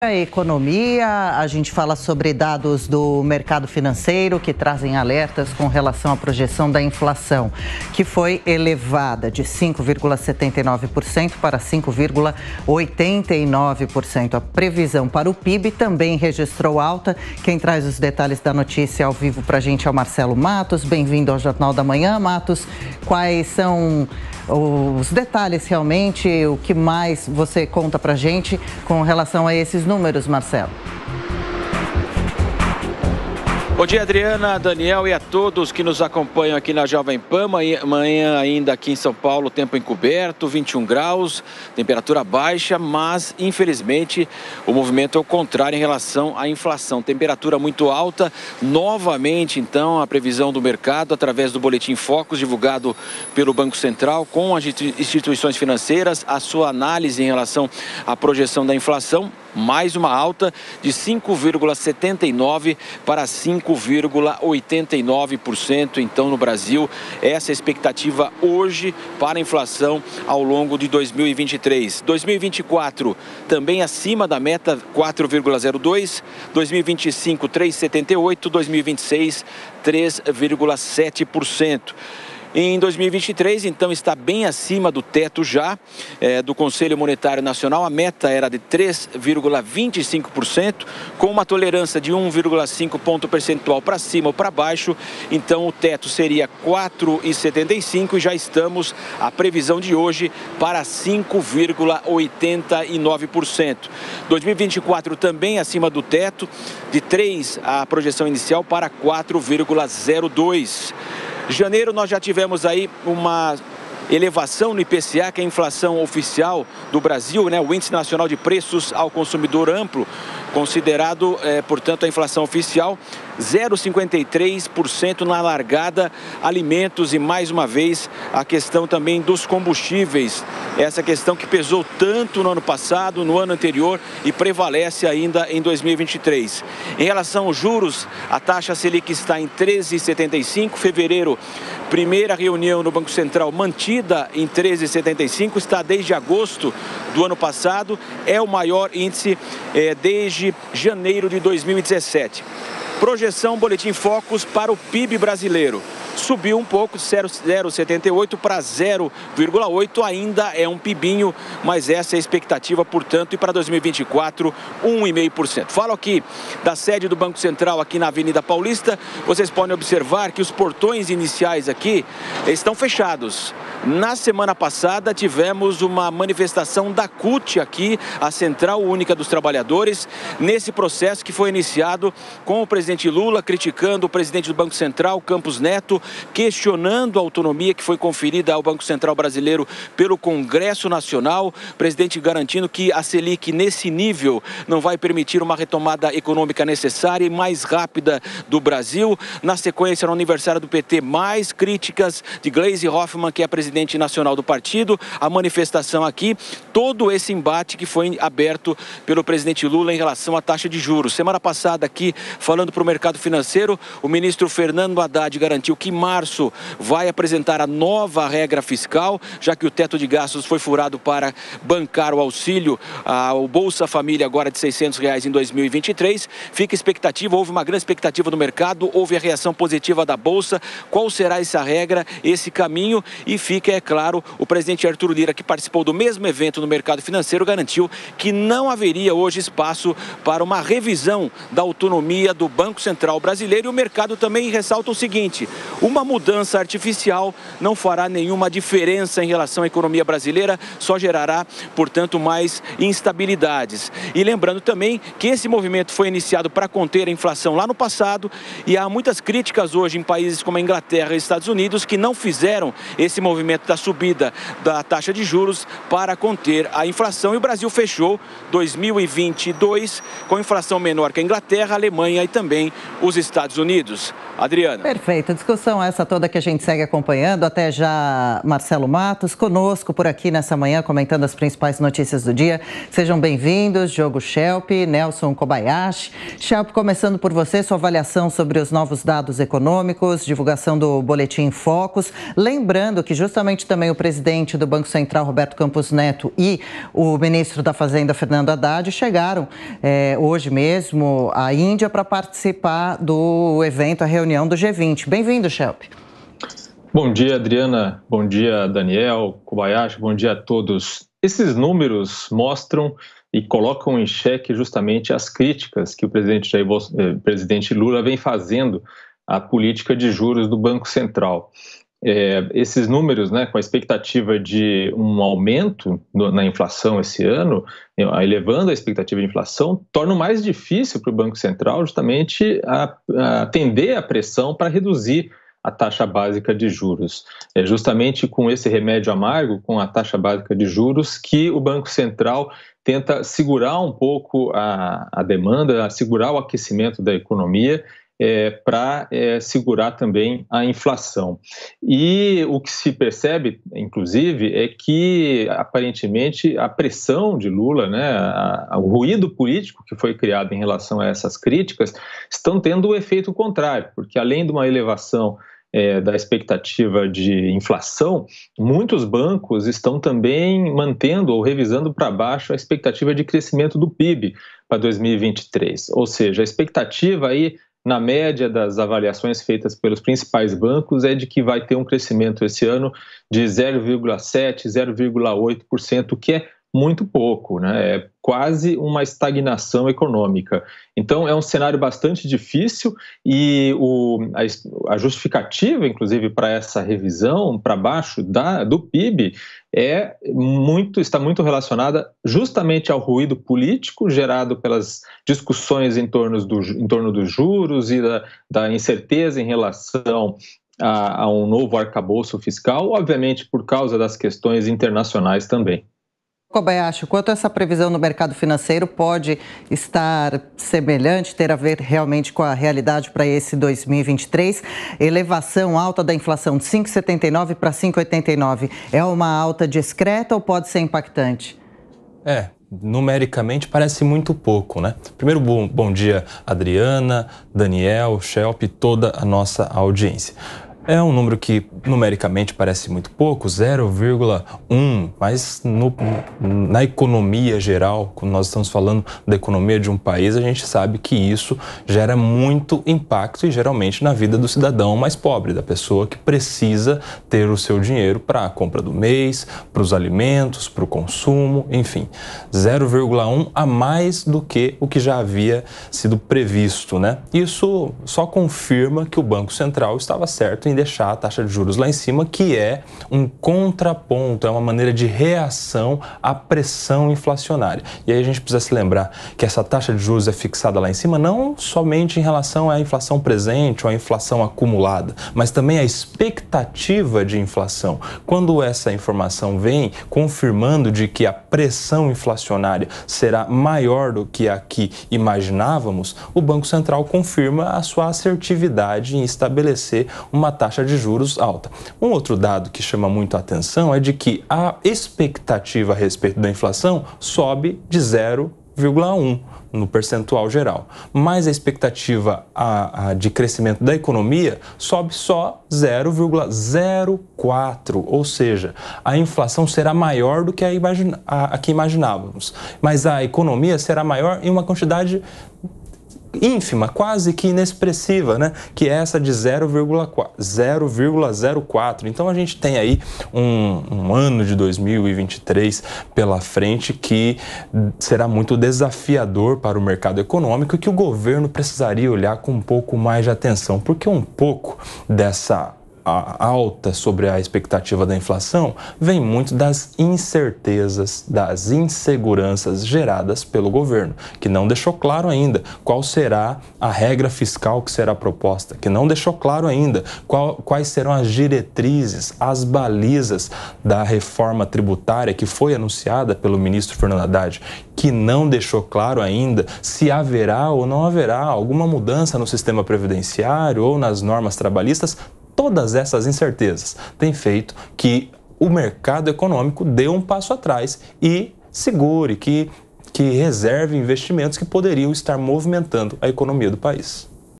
A economia, a gente fala sobre dados do mercado financeiro que trazem alertas com relação à projeção da inflação, que foi elevada de 5,79% para 5,89%. A previsão para o PIB também registrou alta. Quem traz os detalhes da notícia ao vivo para a gente é o Marcelo Matos. Bem-vindo ao Jornal da Manhã, Matos. Quais são os detalhes realmente, o que mais você conta para a gente com relação a esses números, Marcelo? Bom dia, Adriana, Daniel e a todos que nos acompanham aqui na Jovem Pan. Amanhã ainda aqui em São Paulo, tempo encoberto, 21 graus, temperatura baixa, mas infelizmente o movimento é o contrário em relação à inflação. Temperatura muito alta, novamente então a previsão do mercado através do Boletim Focus divulgado pelo Banco Central com as instituições financeiras, a sua análise em relação à projeção da inflação. Mais uma alta de 5,79% para 5,89%. Então, no Brasil, essa é a expectativa hoje para a inflação ao longo de 2023. 2024 também acima da meta, 4,02%. 2025, 3,78%. 2026, 3,7%. Em 2023, então, está bem acima do teto já do Conselho Monetário Nacional. A meta era de 3,25%, com uma tolerância de 1,5 ponto percentual para cima ou para baixo. Então, o teto seria 4,75% e já estamos, a previsão de hoje, para 5,89%. 2024 também acima do teto, de 3% a projeção inicial para 4,02%. Janeiro nós já tivemos aí uma elevação no IPCA, que é a inflação oficial do Brasil, né? O Índice Nacional de Preços ao Consumidor Amplo, considerado, portanto, a inflação oficial, 0,53% na largada, alimentos e, mais uma vez, a questão também dos combustíveis. Essa questão que pesou tanto no ano passado, no ano anterior e prevalece ainda em 2023. Em relação aos juros, a taxa Selic está em 13,75%. Fevereiro, primeira reunião no Banco Central mantida em 13,75%. Está desde agosto do ano passado. É o maior índice desde janeiro de 2017. Projeção Boletim Focus para o PIB brasileiro. Subiu um pouco, de 0,78 para 0,8, ainda é um pibinho, mas essa é a expectativa, portanto, e para 2024, 1,5%. Falo aqui da sede do Banco Central, aqui na Avenida Paulista. Vocês podem observar que os portões iniciais aqui estão fechados. Na semana passada, tivemos uma manifestação da CUT aqui, a Central Única dos Trabalhadores, nesse processo que foi iniciado com o presidente Lula, criticando o presidente do Banco Central, Campos Neto, questionando a autonomia que foi conferida ao Banco Central brasileiro pelo Congresso Nacional, o presidente garantindo que a Selic nesse nível não vai permitir uma retomada econômica necessária e mais rápida do Brasil. Na sequência, no aniversário do PT, mais críticas de Gleisi Hoffmann, que é a presidente nacional do partido, a manifestação aqui, todo esse embate que foi aberto pelo presidente Lula em relação à taxa de juros. Semana passada aqui, falando para o mercado financeiro, o ministro Fernando Haddad garantiu que em março vai apresentar a nova regra fiscal, já que o teto de gastos foi furado para bancar o auxílio ao Bolsa Família agora de R$600 em 2023. Fica expectativa, houve uma grande expectativa no mercado, houve a reação positiva da Bolsa. Qual será essa regra, esse caminho? E fica, é claro, o presidente Arthur Lira, que participou do mesmo evento no mercado financeiro, garantiu que não haveria hoje espaço para uma revisão da autonomia do Banco Central brasileiro. E o mercado também ressalta o seguinte: uma mudança artificial não fará nenhuma diferença em relação à economia brasileira, só gerará, portanto, mais instabilidades. E lembrando também que esse movimento foi iniciado para conter a inflação lá no passado e há muitas críticas hoje em países como a Inglaterra e Estados Unidos que não fizeram esse movimento da subida da taxa de juros para conter a inflação. E o Brasil fechou 2022 com inflação menor que a Inglaterra, a Alemanha e também os Estados Unidos. Adriana. Perfeito. Discussão discussão essa toda que a gente segue acompanhando. Até já, Marcelo Matos, conosco por aqui nessa manhã, comentando as principais notícias do dia. Sejam bem-vindos, Diogo Schelp, Nelson Kobayashi. Schelp, começando por você, sua avaliação sobre os novos dados econômicos, divulgação do Boletim Focus. Lembrando que justamente também o presidente do Banco Central, Roberto Campos Neto, e o ministro da Fazenda, Fernando Haddad, chegaram hoje mesmo à Índia para participar do evento, a reunião do G20. Bem-vindo, Schelp. Bom dia, Adriana. Bom dia, Daniel, Kobayashi. Bom dia a todos. Esses números mostram e colocam em xeque justamente as críticas que o presidente Lula vem fazendo à política de juros do Banco Central. Esses números, com a expectativa de um aumento na inflação esse ano, elevando a expectativa de inflação, tornam mais difícil para o Banco Central justamente atender a pressão para reduzir a taxa básica de juros. É justamente com esse remédio amargo, com a taxa básica de juros, que o Banco Central tenta segurar um pouco a demanda, segurar o aquecimento da economia, para segurar também a inflação. E o que se percebe, inclusive, é que, aparentemente, a pressão de Lula, o ruído político que foi criado em relação a essas críticas, estão tendo o efeito contrário, porque além de uma elevação da expectativa de inflação, muitos bancos estão também mantendo ou revisando para baixo a expectativa de crescimento do PIB para 2023. Ou seja, a expectativa aí, na média das avaliações feitas pelos principais bancos, é de que vai ter um crescimento esse ano de 0,7%, 0,8%, que é muito pouco, é quase uma estagnação econômica. Então é um cenário bastante difícil e a justificativa, inclusive, para essa revisão para baixo do PIB está muito relacionada justamente ao ruído político gerado pelas discussões em torno dos juros e da incerteza em relação a um novo arcabouço fiscal, obviamente por causa das questões internacionais também. Kobayashi, quanto essa previsão no mercado financeiro pode estar semelhante, ter a ver realmente com a realidade para esse 2023? Elevação alta da inflação de 5,79 para 5,89 é uma alta discreta ou pode ser impactante? Numericamente parece muito pouco, Primeiro, bom dia, Adriana, Daniel, Schelp, toda a nossa audiência. É um número que numericamente parece muito pouco, 0,1, mas na economia geral, quando nós estamos falando da economia de um país, a gente sabe que isso gera muito impacto e geralmente na vida do cidadão mais pobre, da pessoa que precisa ter o seu dinheiro para a compra do mês, para os alimentos, para o consumo, enfim. 0,1 a mais do que o que já havia sido previsto, Isso só confirma que o Banco Central estava certo em deixar a taxa de juros lá em cima, que é um contraponto, é uma maneira de reação à pressão inflacionária. E aí a gente precisa se lembrar que essa taxa de juros é fixada lá em cima não somente em relação à inflação presente ou à inflação acumulada, mas também à expectativa de inflação. Quando essa informação vem confirmando de que a pressão inflacionária será maior do que a que imaginávamos, o Banco Central confirma a sua assertividade em estabelecer uma taxa de juros alta. Um outro dado que chama muito a atenção é de que a expectativa a respeito da inflação sobe de 0,1 no percentual geral, mas a expectativa de crescimento da economia sobe só 0,04, ou seja, a inflação será maior do que a que imaginávamos, mas a economia será maior em uma quantidade ínfima, quase que inexpressiva, que é essa de 0,04. Então a gente tem aí um ano de 2023 pela frente que será muito desafiador para o mercado econômico e que o governo precisaria olhar com um pouco mais de atenção, porque um pouco dessa alta sobre a expectativa da inflação vem muito das incertezas, das inseguranças geradas pelo governo, que não deixou claro ainda qual será a regra fiscal que será proposta, que não deixou claro ainda quais serão as diretrizes, as balizas da reforma tributária que foi anunciada pelo ministro Fernando Haddad, que não deixou claro ainda se haverá ou não haverá alguma mudança no sistema previdenciário ou nas normas trabalhistas. todas essas incertezas têm feito que o mercado econômico dê um passo atrás e segure, que reserve investimentos que poderiam estar movimentando a economia do país.